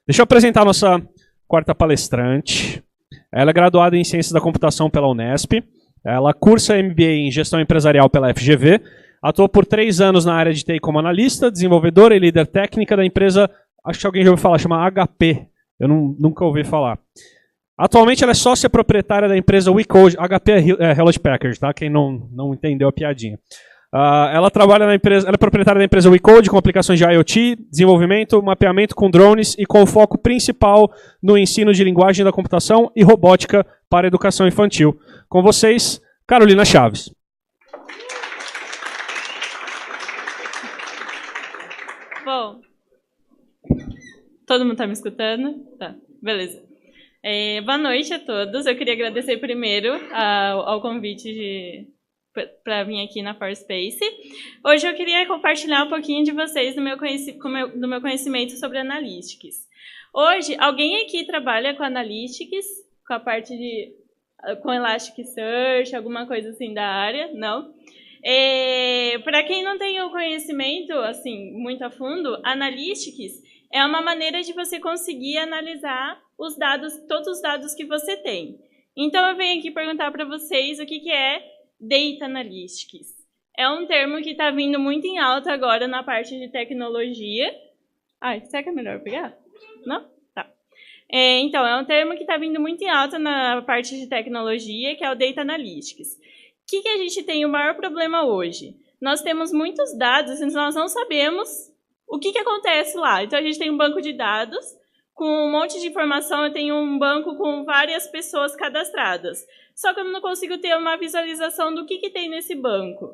Deixa eu apresentar a nossa quarta palestrante. Ela é graduada em Ciências da Computação pela Unesp. Ela cursa MBA em Gestão Empresarial pela FGV. Atuou por 3 anos na área de TI como analista, desenvolvedora e líder técnica da empresa, acho que alguém já ouviu falar, chama HP. Eu nunca ouvi falar. Atualmente ela é sócia proprietária da empresa WeCode. HP é Hewlett Packard, tá? Quem não entendeu a piadinha. Ela trabalha na empresa, ela é proprietária da empresa WeCode com aplicações de IoT, desenvolvimento, mapeamento com drones e com foco principal no ensino de linguagem da computação e robótica para a educação infantil. Com vocês, Carolina Chaves. Bom, todo mundo está me escutando? Tá, beleza. Boa noite a todos. Eu queria agradecer primeiro ao convite para vir aqui na ForSpace. Hoje eu queria compartilhar um pouquinho de vocês do meu conhecimento sobre Analytics. Hoje, alguém aqui trabalha com Analytics, com a parte com Elasticsearch, alguma coisa assim da área? Não? Para quem não tem o conhecimento assim muito a fundo, Analytics é uma maneira de você conseguir analisar os dados, todos os dados que você tem. Então, eu venho aqui perguntar para vocês o que é Data Analytics. É um termo que está vindo muito em alta agora na parte de tecnologia. Será que é melhor pegar? Não? Tá. Então, é um termo que está vindo muito em alta na parte de tecnologia, que é o Data Analytics. O que a gente tem o maior problema hoje? Nós temos muitos dados e nós não sabemos o que acontece lá. Então, a gente tem um banco de dados com um monte de informação. Eu tenho um banco com várias pessoas cadastradas. Só que eu não consigo ter uma visualização do que tem nesse banco.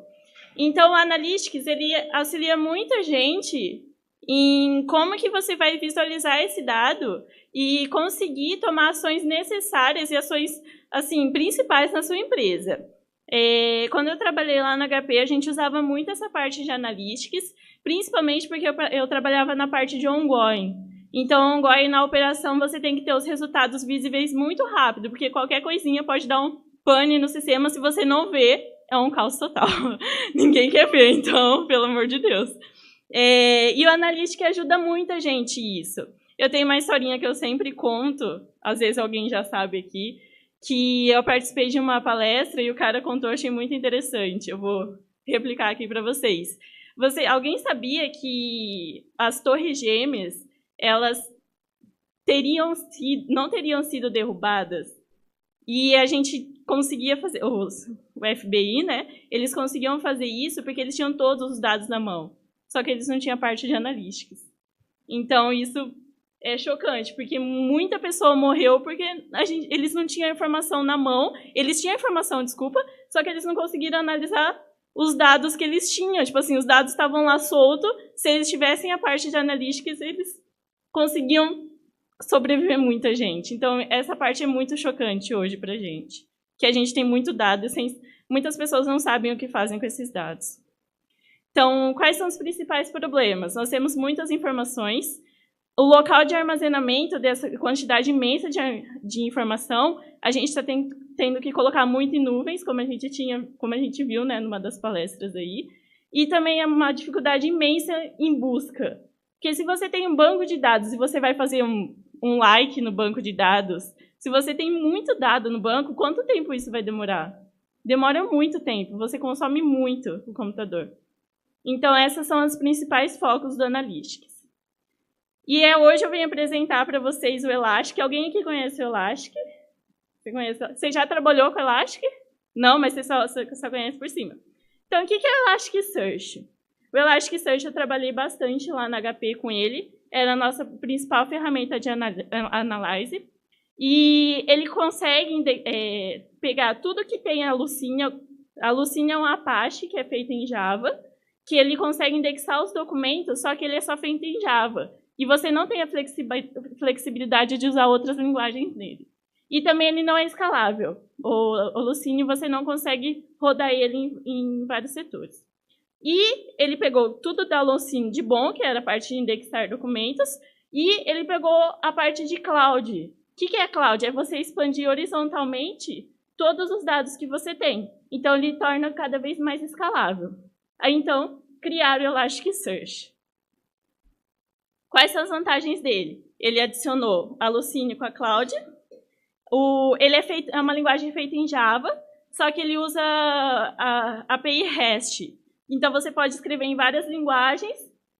Então, o Analytics ele auxilia muita gente em como que você vai visualizar esse dado e conseguir tomar ações necessárias e ações assim, principais na sua empresa. Quando eu trabalhei lá na HP, a gente usava muito essa parte de Analytics, principalmente porque eu trabalhava na parte de ongoing. Então, ongoing na operação, você tem que ter os resultados visíveis muito rápido, porque qualquer coisinha pode dar um pane no sistema. Se você não vê, é um caos total. Ninguém quer ver, então, pelo amor de Deus. E o Analytics ajuda muita gente isso. Eu tenho uma historinha que eu sempre conto, às vezes alguém já sabe aqui, que eu participei de uma palestra e o cara contou, achei muito interessante. Eu vou replicar aqui para vocês. Alguém sabia que as torres gêmeas, elas não teriam sido derrubadas? E a gente conseguia fazer, o FBI, né? Eles conseguiam fazer isso porque eles tinham todos os dados na mão. Só que eles não tinham a parte de Analytics. Então, isso é chocante, porque muita pessoa morreu porque eles não tinham a informação na mão. Eles tinham a informação, desculpa, só que eles não conseguiram analisar os dados que eles tinham. Tipo assim, os dados estavam lá soltos. Se eles tivessem a parte de Analytics, eles conseguiam sobreviver muita gente. Então, essa parte é muito chocante hoje para a gente. Que a gente tem muito dado e muitas pessoas não sabem o que fazem com esses dados. Então, quais são os principais problemas? Nós temos muitas informações. O local de armazenamento dessa quantidade imensa de informação, a gente está tendo que colocar muito em nuvens, como a gente viu, né, numa das palestras aí. E também é uma dificuldade imensa em busca. Porque se você tem um banco de dados e você vai fazer um like no banco de dados, se você tem muito dado no banco, quanto tempo isso vai demorar? Demora muito tempo, você consome muito o computador. Então, esses são os principais focos do Analytics. E hoje eu venho apresentar para vocês o Elastic. Alguém aqui conhece o Elastic? Você já trabalhou com o Elastic? Não, mas você só conhece por cima. Então, o que é o Elasticsearch? O Elasticsearch eu trabalhei bastante lá na HP com ele. Era a nossa principal ferramenta de análise. E ele consegue pegar tudo que tem a Lucene. A Lucene é um Apache que é feito em Java, que ele consegue indexar os documentos, só que ele é só feito em Java. E você não tem a flexibilidade de usar outras linguagens nele. E também ele não é escalável. O Lucene, você não consegue rodar ele em vários setores. E ele pegou tudo da Lucene de bom, que era a parte de indexar documentos, e ele pegou a parte de cloud. O que é cloud? É você expandir horizontalmente todos os dados que você tem. Então, ele torna cada vez mais escalável. Aí, então, criaram o Elasticsearch. Quais são as vantagens dele? Ele adicionou a Lucene com a Cloud. Ele é uma linguagem feita em Java, só que ele usa a API REST. Então, você pode escrever em várias linguagens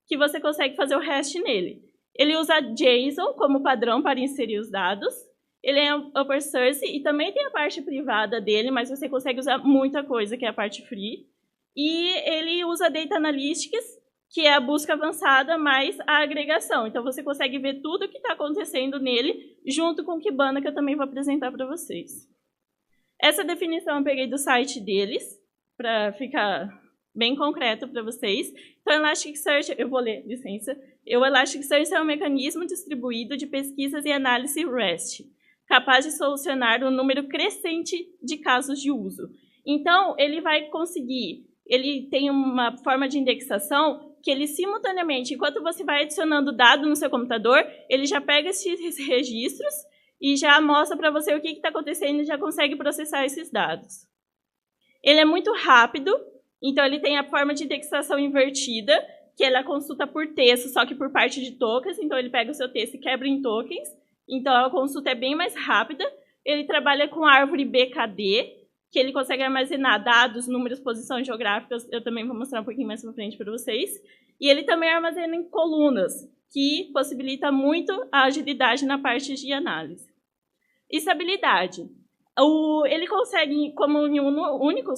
que você consegue fazer o REST nele. Ele usa JSON como padrão para inserir os dados. Ele é open source e também tem a parte privada dele, mas você consegue usar muita coisa, que é a parte free. E ele usa Data Analytics, que é a busca avançada mais a agregação. Então, você consegue ver tudo o que está acontecendo nele, junto com o Kibana, que eu também vou apresentar para vocês. Essa definição eu peguei do site deles, para ficar bem concreto para vocês. Então, Elasticsearch, eu vou ler, licença. O Elasticsearch é um mecanismo distribuído de pesquisas e análise REST, capaz de solucionar um número crescente de casos de uso. Então, ele vai conseguir, ele tem uma forma de indexação que ele simultaneamente, enquanto você vai adicionando dado no seu computador, ele já pega esses registros e já mostra para você o que está acontecendo e já consegue processar esses dados. Ele é muito rápido, então ele tem a forma de indexação invertida, que ela consulta por texto, só que por parte de tokens. Então, ele pega o seu texto e quebra em tokens. Então, a consulta é bem mais rápida. Ele trabalha com árvore BKD, que ele consegue armazenar dados, números, posições geográficas. Eu também vou mostrar um pouquinho mais para frente para vocês. E ele também armazena em colunas, que possibilita muito a agilidade na parte de análise. Estabilidade. Ele consegue, como em um único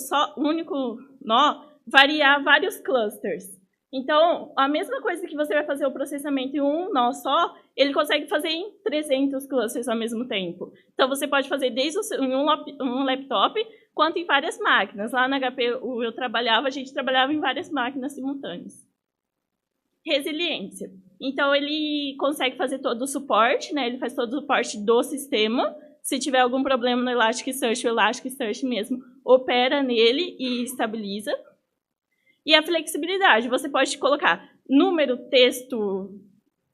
nó, variar vários clusters. Então, a mesma coisa que você vai fazer o processamento em um nó só, ele consegue fazer em 300 clusters ao mesmo tempo. Então, você pode fazer desde em um laptop, quanto em várias máquinas. Lá na HP a gente trabalhava em várias máquinas simultâneas. Resiliência. Então, ele consegue fazer todo o suporte, né? Ele faz todo o suporte do sistema. Se tiver algum problema no Elasticsearch, o Elasticsearch mesmo opera nele e estabiliza. E a flexibilidade, você pode colocar número, texto,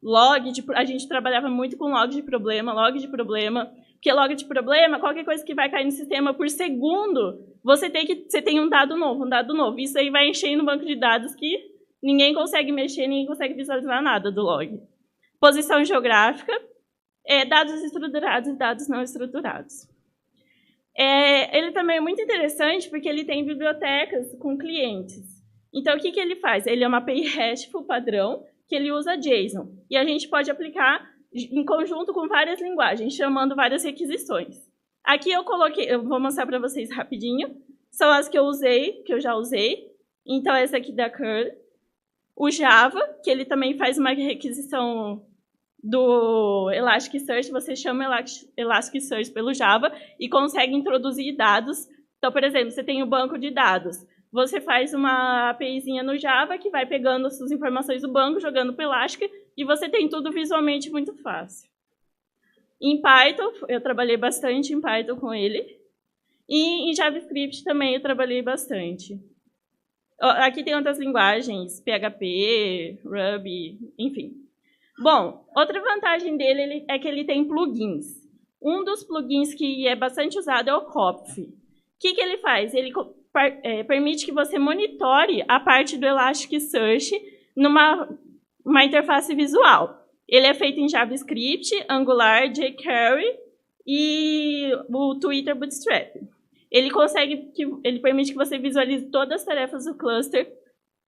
log, a gente trabalhava muito com log de problema, porque log de problema, qualquer coisa que vai cair no sistema por segundo, você tem um dado novo. Isso aí vai encher no banco de dados que ninguém consegue mexer, ninguém consegue visualizar nada do log. Posição geográfica, dados estruturados e dados não estruturados. Ele também é muito interessante porque ele tem bibliotecas com clientes. Então, o que ele faz? Ele é uma API RESTful padrão, que ele usa JSON. E a gente pode aplicar em conjunto com várias linguagens, chamando várias requisições. Aqui eu vou mostrar para vocês rapidinho. São as que eu já usei. Então, essa aqui da Curl. O Java, que ele também faz uma requisição do Elasticsearch. Você chama Elasticsearch pelo Java e consegue introduzir dados. Então, por exemplo, você tem o banco de dados. Você faz uma APIzinha no Java que vai pegando as suas informações do banco, jogando para o Elastic, e você tem tudo visualmente muito fácil. Em Python, eu trabalhei bastante em Python com ele. E em JavaScript também eu trabalhei bastante. Aqui tem outras linguagens, PHP, Ruby, enfim. Bom, outra vantagem dele é que ele tem plugins. Um dos plugins que é bastante usado é o Kopf. O que ele faz? Ele permite que você monitore a parte do Elasticsearch numa interface visual. Ele é feito em JavaScript, Angular, jQuery e o Twitter Bootstrap. Ele permite que você visualize todas as tarefas do cluster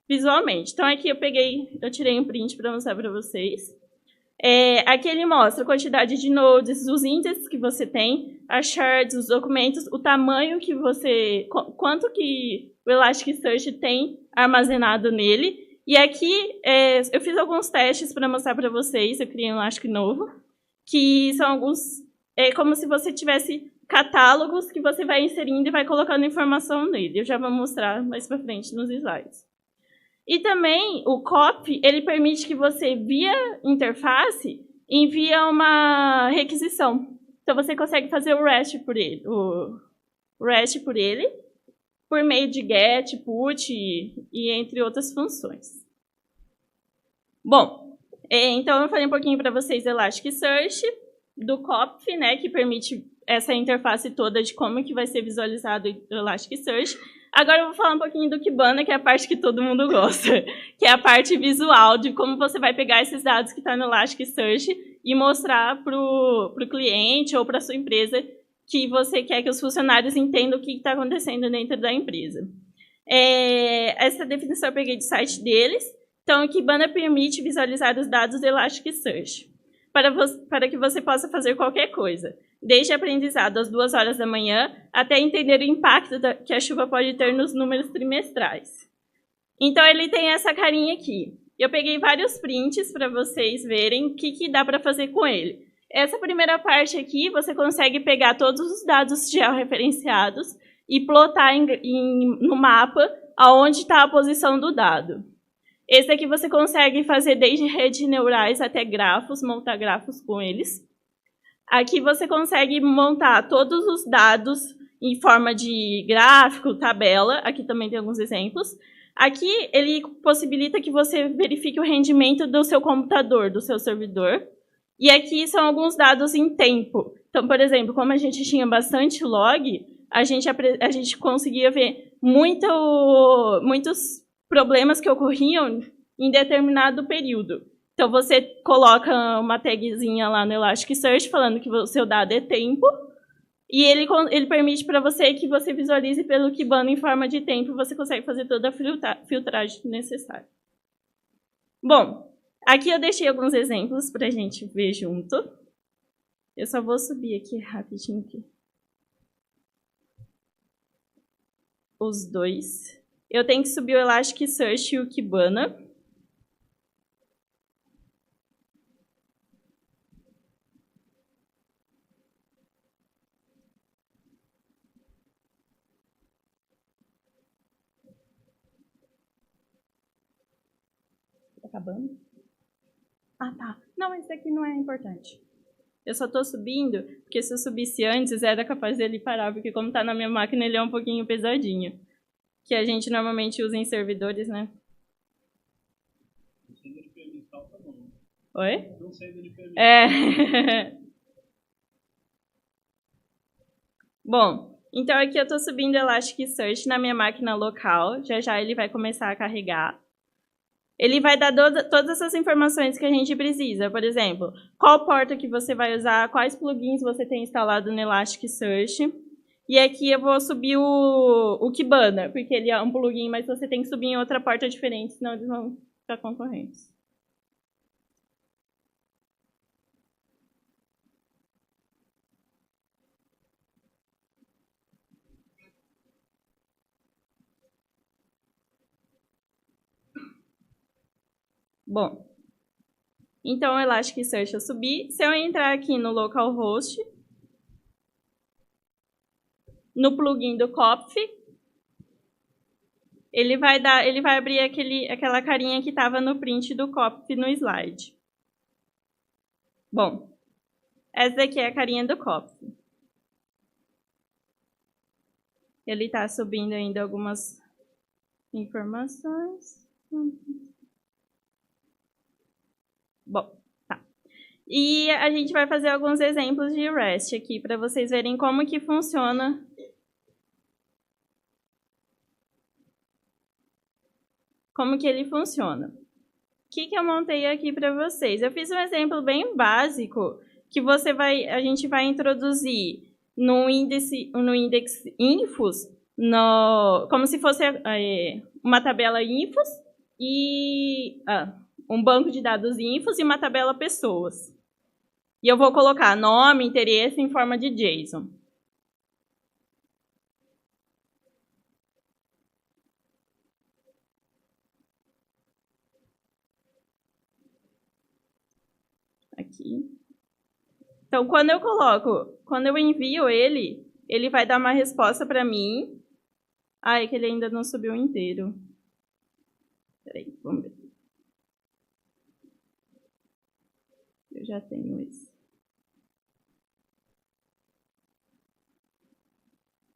visualmente. Então, aqui eu tirei um print para mostrar para vocês. Aqui ele mostra a quantidade de nodes, os índices que você tem, as shards, os documentos, o tamanho que quanto que o Elasticsearch tem armazenado nele. E aqui eu fiz alguns testes para mostrar para vocês, eu criei um Elastic novo, que são alguns, como se você tivesse catálogos que você vai inserindo e vai colocando informação nele. Eu já vou mostrar mais para frente nos slides. E também o Kopf, ele permite que você, via interface, envie uma requisição. Então, você consegue fazer o REST por ele, por meio de GET, PUT e entre outras funções. Bom, então eu falei um pouquinho para vocês do Elasticsearch, do Kopf, né, que permite essa interface toda de como que vai ser visualizado o Elasticsearch. Agora eu vou falar um pouquinho do Kibana, que é a parte que todo mundo gosta, que é a parte visual de como você vai pegar esses dados que estão no Elasticsearch e mostrar para o cliente ou para a sua empresa que você quer que os funcionários entendam o que está acontecendo dentro da empresa. Essa definição eu peguei do site deles. Então, o Kibana permite visualizar os dados do Elasticsearch para que você possa fazer qualquer coisa, desde aprendizado às 2 horas da manhã até entender o impacto que a chuva pode ter nos números trimestrais. Então, ele tem essa carinha aqui. Eu peguei vários prints para vocês verem o que dá para fazer com ele. Essa primeira parte aqui, você consegue pegar todos os dados georreferenciados e plotar no mapa aonde está a posição do dado. Esse aqui você consegue fazer desde redes neurais até grafos, montar grafos com eles. Aqui você consegue montar todos os dados em forma de gráfico, tabela. Aqui também tem alguns exemplos. Aqui ele possibilita que você verifique o rendimento do seu computador, do seu servidor. E aqui são alguns dados em tempo. Então, por exemplo, como a gente tinha bastante log, a gente conseguia ver muitos problemas que ocorriam em determinado período. Então, você coloca uma tagzinha lá no Elasticsearch falando que o seu dado é tempo, e ele permite para você que você visualize pelo Kibana em forma de tempo, você consegue fazer toda a filtragem necessária. Bom, aqui eu deixei alguns exemplos para a gente ver junto. Eu só vou subir aqui rapidinho. Os dois. Eu tenho que subir o Elasticsearch e o Kibana. Tá acabando? Ah, tá. Não, esse aqui não é importante. Eu só estou subindo, porque se eu subisse antes, era capaz dele parar, porque como está na minha máquina, ele é um pouquinho pesadinho. Que a gente normalmente usa em servidores, né? Oi? Não sei de permissão. Bom, então aqui eu estou subindo o Elasticsearch na minha máquina local. Já já ele vai começar a carregar. Ele vai dar todas essas informações que a gente precisa. Por exemplo, qual porta que você vai usar, quais plugins você tem instalado no Elasticsearch. E aqui eu vou subir o Kibana, porque ele é um plugin, mas você tem que subir em outra porta diferente, senão eles vão ficar concorrentes. Bom, então o Elasticsearch eu subi. Se eu entrar aqui no localhost, no plugin do Kopf, ele vai abrir aquela carinha que estava no print do Kopf no slide. Bom, essa daqui é a carinha do Kopf. Ele está subindo ainda algumas informações. Bom, tá. E a gente vai fazer alguns exemplos de REST aqui para vocês verem como que funciona. Como que ele funciona. O que eu montei aqui para vocês? Eu fiz um exemplo bem básico que a gente vai introduzir no index infos, como se fosse uma tabela infos e um banco de dados infos e uma tabela pessoas. E eu vou colocar nome, interesse em forma de JSON. Aqui. Então, quando eu envio ele vai dar uma resposta para mim. Ah, é que ele ainda não subiu inteiro. Peraí, vamos ver. Eu já tenho esse.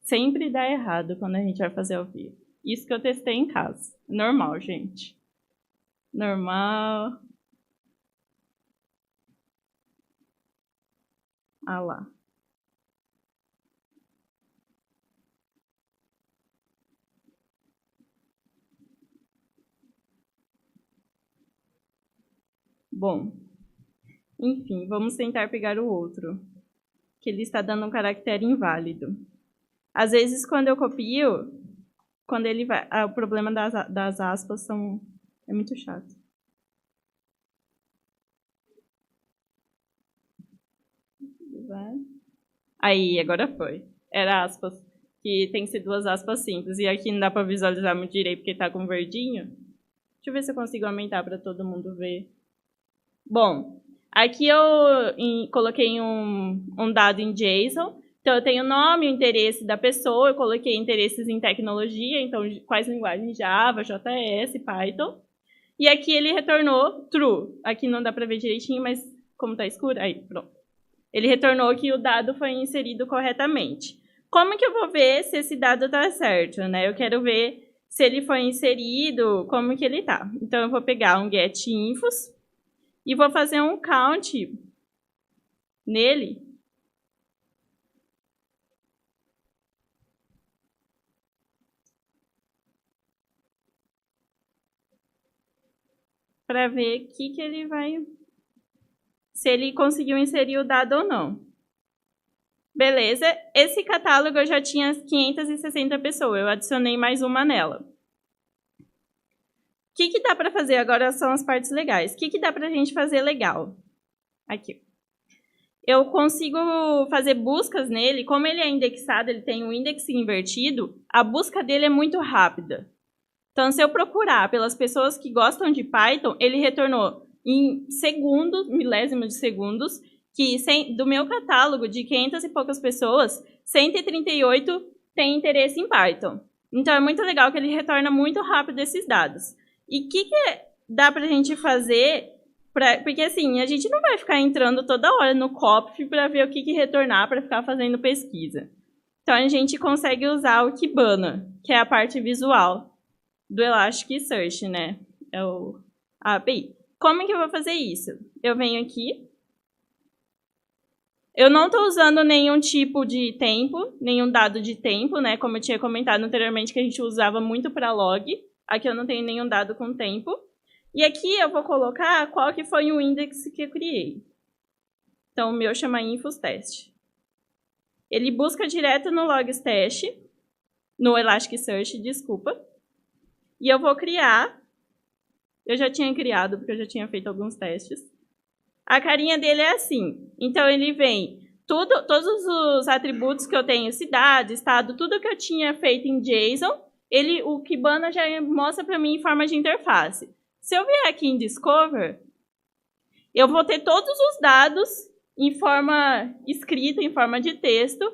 Sempre dá errado quando a gente vai fazer ao vivo. Isso que eu testei em casa. Normal, gente. Normal. Ah lá. Bom, enfim, vamos tentar pegar o outro, que ele está dando um caractere inválido. Às vezes, quando eu copio, quando ele vai, o problema das aspas é muito chato. Aí, agora foi. Era aspas, que tem que ser 2 aspas simples. E aqui não dá para visualizar muito direito porque está com verdinho. Deixa eu ver se eu consigo aumentar para todo mundo ver. Bom, aqui eu coloquei um dado em JSON. Então, eu tenho o nome, o interesse da pessoa. Eu coloquei interesses em tecnologia. Então, quais linguagens? Java, JS, Python. E aqui ele retornou true. Aqui não dá para ver direitinho, mas como está escuro, aí, pronto. Ele retornou que o dado foi inserido corretamente. Como que eu vou ver se esse dado está certo, né? Eu quero ver se ele foi inserido, como que ele está. Então, eu vou pegar um getInfos e vou fazer um count nele. Para ver que ele vai... se ele conseguiu inserir o dado ou não. Beleza, esse catálogo eu já tinha 560 pessoas, eu adicionei mais uma nela. O que dá para fazer? Agora são as partes legais. O que dá para a gente fazer legal? Aqui. Eu consigo fazer buscas nele, como ele é indexado, ele tem um índice invertido, a busca dele é muito rápida. Então, se eu procurar pelas pessoas que gostam de Python, ele retornou em segundos, milésimos de segundos, que do meu catálogo de 500 e poucas pessoas, 138 têm interesse em Python. Então, é muito legal que ele retorna muito rápido esses dados. E o que dá para a gente fazer? Porque, assim, a gente não vai ficar entrando toda hora no COPF para ver o que retornar, para ficar fazendo pesquisa. Então, a gente consegue usar o Kibana, que é a parte visual do Elasticsearch, né? É a API. Como que eu vou fazer isso? Eu venho aqui. Eu não estou usando nenhum tipo de tempo, nenhum dado de tempo, né? Como eu tinha comentado anteriormente, que a gente usava muito para log. Aqui eu não tenho nenhum dado com tempo. E aqui eu vou colocar qual que foi o índice que eu criei. Então, o meu chama InfosTest. Ele busca direto no logstash, no Elasticsearch, desculpa. E eu vou criar. Eu já tinha criado, porque eu já tinha feito alguns testes. A carinha dele é assim. Então, ele vem todos os atributos que eu tenho, cidade, estado, tudo que eu tinha feito em JSON, o Kibana já mostra para mim em forma de interface. Se eu vier aqui em Discover, eu vou ter todos os dados em forma escrita, em forma de texto,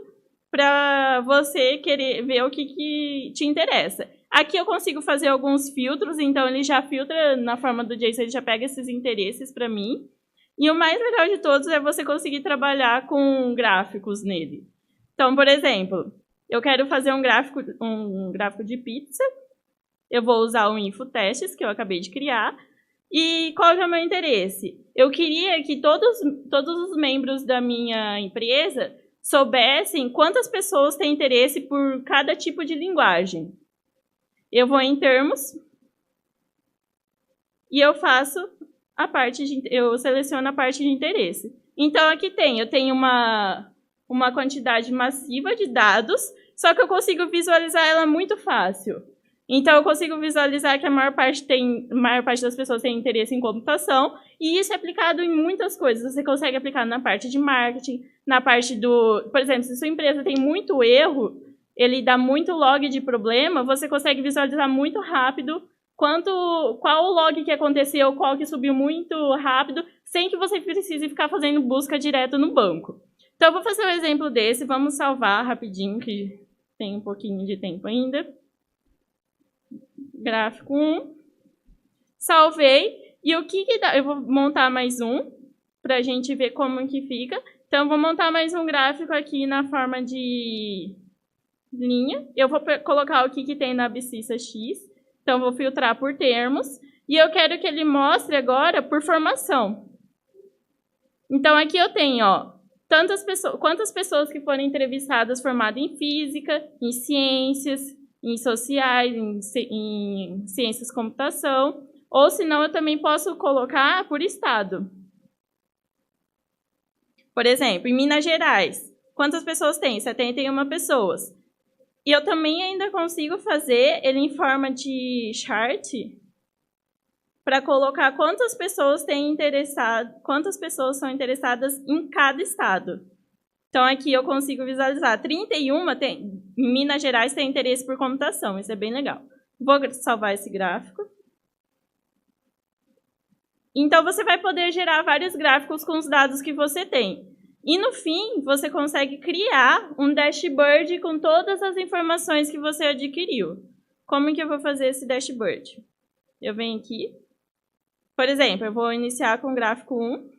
para você querer ver o que te interessa. Aqui eu consigo fazer alguns filtros, então ele já filtra na forma do JSON, ele já pega esses interesses para mim. E o mais legal de todos é você conseguir trabalhar com gráficos nele. Então, por exemplo, eu quero fazer um gráfico de pizza. Eu vou usar o InfoTestes, que eu acabei de criar. E qual é o meu interesse? Eu queria que todos os membros da minha empresa soubessem quantas pessoas têm interesse por cada tipo de linguagem. Eu vou em termos e eu faço eu seleciono a parte de interesse. Então, aqui eu tenho uma quantidade massiva de dados, só que eu consigo visualizar ela muito fácil. Então, eu consigo visualizar que a maior parte das pessoas tem interesse em computação, e isso é aplicado em muitas coisas. Você consegue aplicar na parte de marketing, na parte por exemplo, se sua empresa tem muito erro, ele dá muito log de problema, você consegue visualizar muito rápido qual o log que aconteceu, qual que subiu muito rápido, sem que você precise ficar fazendo busca direto no banco. Então, eu vou fazer um exemplo desse. Vamos salvar rapidinho, que tem um pouquinho de tempo ainda. Gráfico 1. Salvei. E o que dá? Eu vou montar mais um, para a gente ver como que fica. Então, eu vou montar mais um gráfico aqui na forma de linha. Eu vou colocar o que tem na abscissa X. Então, vou filtrar por termos. E eu quero que ele mostre agora por formação. Então, aqui eu tenho, quantas pessoas que foram entrevistadas formadas em física, em ciências, em sociais, em ciências de computação. Ou senão eu também posso colocar por estado. Por exemplo, em Minas Gerais, quantas pessoas tem? 71 pessoas. E eu também ainda consigo fazer ele em forma de chart para colocar quantas pessoas quantas pessoas são interessadas em cada estado. Então aqui eu consigo visualizar 31 em Minas Gerais tem interesse por computação, isso é bem legal. Vou salvar esse gráfico. Então você vai poder gerar vários gráficos com os dados que você tem. E no fim, você consegue criar um dashboard com todas as informações que você adquiriu. Como que eu vou fazer esse dashboard? Eu venho aqui. Por exemplo, eu vou iniciar com o gráfico 1.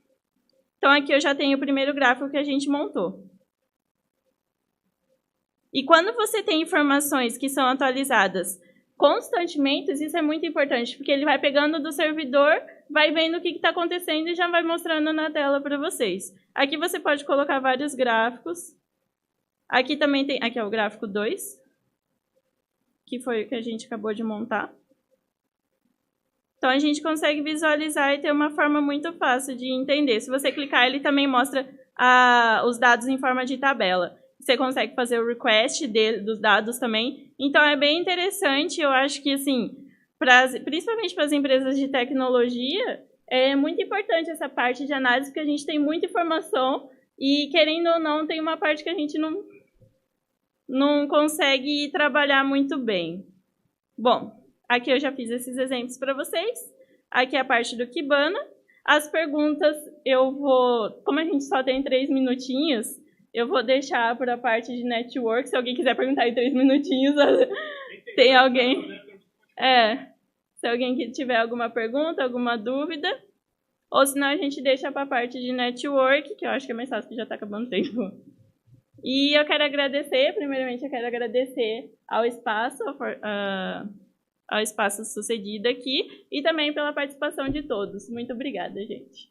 Então, aqui eu já tenho o primeiro gráfico que a gente montou. E quando você tem informações que são atualizadas constantemente, isso é muito importante, porque ele vai pegando do servidor, vai vendo o que está acontecendo e já vai mostrando na tela para vocês. Aqui você pode colocar vários gráficos. Aqui também tem, aqui é o gráfico 2, que foi o que a gente acabou de montar. Então, a gente consegue visualizar e ter uma forma muito fácil de entender. Se você clicar, ele também mostra os dados em forma de tabela. Você consegue fazer o request dos dados também. Então, é bem interessante. Eu acho que, assim, principalmente para as empresas de tecnologia, é muito importante essa parte de análise, porque a gente tem muita informação e, querendo ou não, tem uma parte que a gente não consegue trabalhar muito bem. Bom, aqui eu já fiz esses exemplos para vocês. Aqui é a parte do Kibana. As perguntas eu vou... Como a gente só tem 3 minutinhos, eu vou deixar para a parte de network. Se alguém quiser perguntar em 3 minutinhos, tem alguém... Se alguém tiver alguma pergunta, alguma dúvida. Ou senão a gente deixa para a parte de network, que eu acho que é mais fácil, que já está acabando o tempo. E eu quero agradecer, primeiramente eu quero agradecer ao Espaço Sucedido aqui e também pela participação de todos. Muito obrigada, gente.